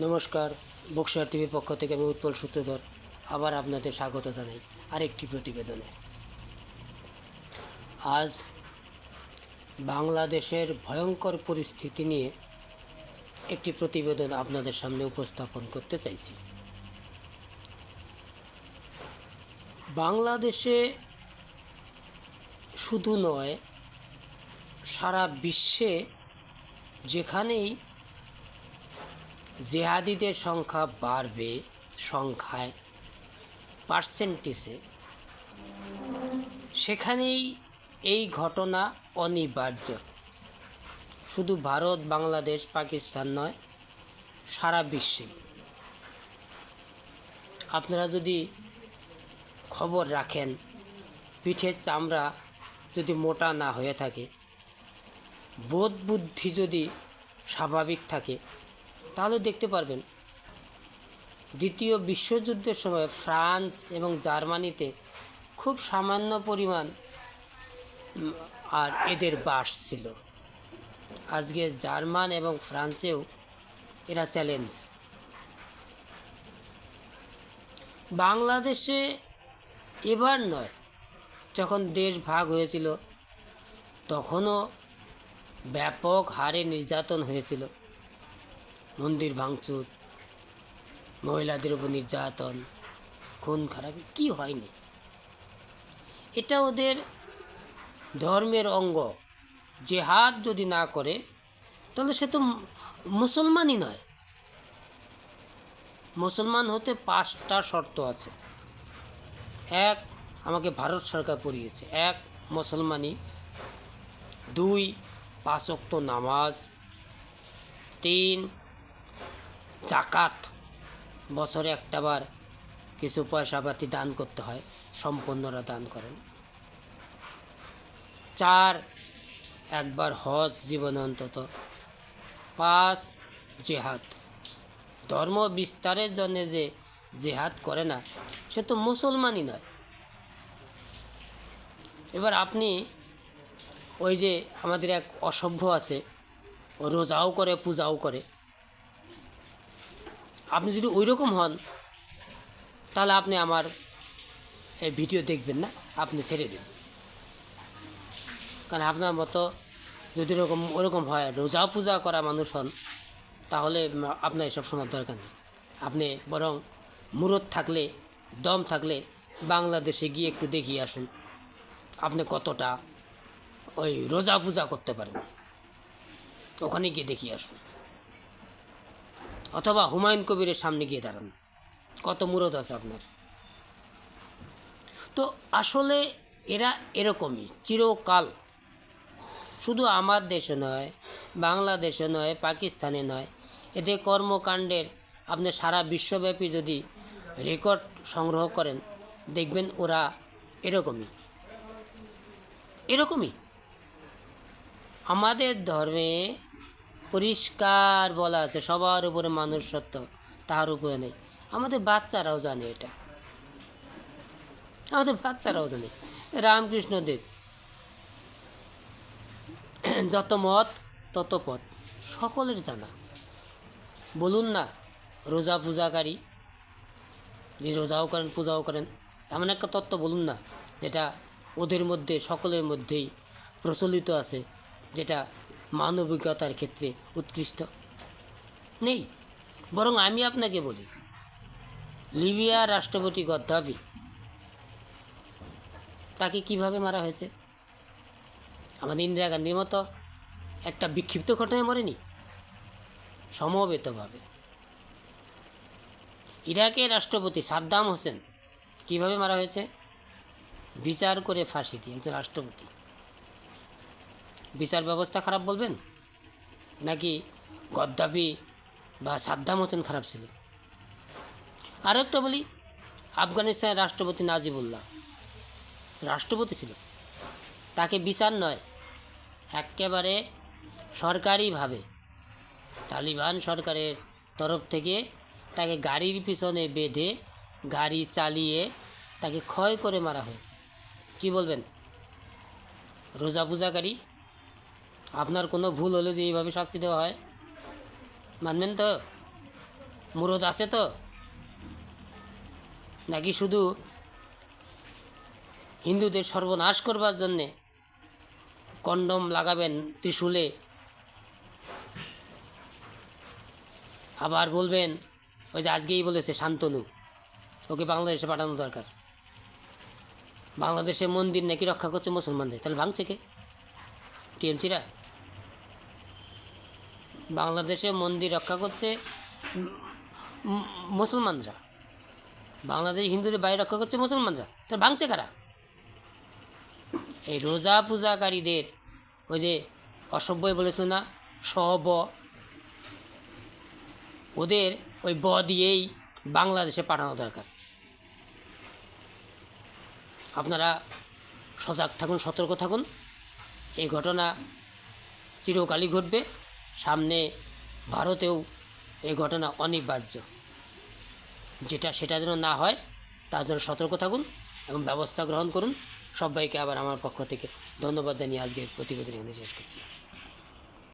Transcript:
নমস্কার, বক্সার টিভির পক্ষ থেকে আমি উৎপল সূত্রধর আবার আপনাদের স্বাগত জানাই আরেকটি প্রতিবেদনে। আজ বাংলাদেশের ভয়ঙ্কর পরিস্থিতি নিয়ে একটি প্রতিবেদন আপনাদের সামনে উপস্থাপন করতে চাইছি। বাংলাদেশে শুধু নয়, সারা বিশ্বে যেখানেই জেহাদিদের সংখ্যা বাড়বে, সংখ্যায় পার্সেন্টেজে, সেখানেই এই ঘটনা অনিবার্য। শুধু ভারত, বাংলাদেশ, পাকিস্তান নয়, সারা বিশ্বে। আপনারা যদি খবর রাখেন, পিঠের চামড়া যদি মোটা না হয়ে থাকে, বোধ বুদ্ধি যদি স্বাভাবিক থাকে, তাহলে দেখতে পারবেন দ্বিতীয় বিশ্বযুদ্ধের সময় ফ্রান্স এবং জার্মানিতে খুব সামান্য পরিমাণ আর এদের বাস ছিল। আজকে জার্মান এবং ফ্রান্সেও এরা চ্যালেঞ্জ। বাংলাদেশে এবার নয়, যখন দেশ ভাগ হয়েছিল তখনও ব্যাপক হারে নির্যাতন হয়েছিল। মন্দির ভাঙচুর, মহিলাদের উপর নির্যাতন, খুন খারাপি কি হয়নি? এটা ওদের ধর্মের অঙ্গ। জেহাদ যদি না করে তাহলে সে তো মুসলমানই নয়। মুসলমান হতে 5টা শর্ত আছে। এক, আমাকে ভারত সরকার পড়িয়েছে, 1 মুসলমানি, 2 5 ওয়াক্ত নামাজ, 3 জাকাত, বছরে একটাবার কিছু পয়সাপাতি দান করতে হয়, সম্পন্নরা দান করেন। 4 একবার হজ জীবনে অন্তত। 5 জেহাদ। ধর্ম বিস্তারের জন্য যে জেহাদ করে না, সে তো মুসলমানই নয়। এবার আপনি ওই যে আমাদের এক অসভ্য আছে, ও রোজাও করে পূজাও করে, আপনি যদি ওই রকম হন তাহলে আপনি আমার এই ভিডিও দেখবেন না, আপনি ছেড়ে দিন। কারণ আপনার মতো যদি ওরকম হয়, রোজা পূজা করা মানুষ হন, তাহলে আপনার এসব শোনার দরকার নেই। আপনি বরং মুরত থাকলে, দম থাকলে বাংলাদেশে গিয়ে একটু দেখিয়ে আসুন আপনি কতটা ওই রোজা পূজা করতে পারেন। ওখানে গিয়ে দেখিয়ে আসুন, অথবা হুমায়ুন কবিরের সামনে গিয়ে দাঁড়ান, কত মুরত আছে আপনার। তো আসলে এরা এরকমই চিরকাল। শুধু আমার দেশে নয়, বাংলাদেশে নয়, পাকিস্তানে নয়, এদের কর্মকাণ্ডের আপনি সারা বিশ্বব্যাপী যদি রেকর্ড সংগ্রহ করেন, দেখবেন ওরা এরকমই। আমাদের ধর্মে পরিষ্কার বলা আছে, সবার উপরে মানুষ সত্য, তাহার উপরে নেই। আমাদের বাচ্চারাও জানে এটা, জানে। রামকৃষ্ণদেব, যত মত তত পথ, সকলের জানা। বলুন না, রোজা পূজাকারী, যে রোজাও করেন পূজাও করেন, এমন একটা তত্ত্ব বলুন না যেটা ওদের মধ্যে, সকলের মধ্যেই প্রচলিত আছে, যেটা মানবিকতার ক্ষেত্রে উৎকৃষ্ট। নেই। বরং আমি আপনাকে বলি, লিবিয়ার রাষ্ট্রপতি গদ্দাফি, তাকে কিভাবে মারা হয়েছে? আমাদের ইন্দিরা গান্ধীর মতো একটা বিক্ষিপ্ত ঘটনায় মরেনি, সমবেতভাবে। ইরাকের রাষ্ট্রপতি সাদ্দাম হোসেন কিভাবে মারা হয়েছে? বিচার করে ফাঁসি দিয়ে। একজন রাষ্ট্রপতি। বিচার ব্যবস্থা খারাপ বলবেন, নাকি গদ্দাফি বা সাদ্দাম হোসেন খারাপ ছিল? আরও একটা বলি, আফগানিস্তানের রাষ্ট্রপতি নাজিবুল্লাহ রাষ্ট্রপতি ছিল, তাকে বিচার নয়, একেবারে সরকারিভাবে তালিবান সরকারের তরফ থেকে তাকে গাড়ির পিছনে বেঁধে গাড়ি চালিয়ে তাকে ক্ষয় করে মারা হয়েছে। কি বলবেন? রোজা পূজাকারী, আপনার কোনো ভুল হলে যে এইভাবে শাস্তি দেওয়া হয়, মানবেন তো? মুরদ আছে তো, নাকি শুধু হিন্দুদের সর্বনাশ করবার জন্যে কন্ডম লাগাবেন ত্রিশূলে, আবার বলবেন ওই যে আজকেই বলেছে শান্তনু ওকে বাংলাদেশে পাঠানো দরকার, বাংলাদেশে মন্দির নাকি রক্ষা করছে মুসলমানদের, তাহলে ভাঙছে কে? টিএমসিরা? বাংলাদেশে মন্দির রক্ষা করছে মুসলমানরা, বাংলাদেশ হিন্দুদের বাইরে রক্ষা করছে মুসলমানরা, তাহলে ভাঙছে কারা? এই রোজা পূজাকারীদের ওই যে অসভ্যই বলেছিল না সব, ওদের ওই ব দিয়েই বাংলাদেশে পাঠানো দরকার। আপনারা সজাগ থাকুন, সতর্ক থাকুন, এই ঘটনা চিরকালই ঘটবে, সামনে ভারতেও এই ঘটনা অনিবার্য, সেটা যেন না হয় তার জন্য সতর্ক থাকুন এবং ব্যবস্থা গ্রহণ করুন। সবাইকে আবার আমার পক্ষ থেকে ধন্যবাদ জানিয়ে আজকের প্রতিবেদন এখানে শেষ করছি।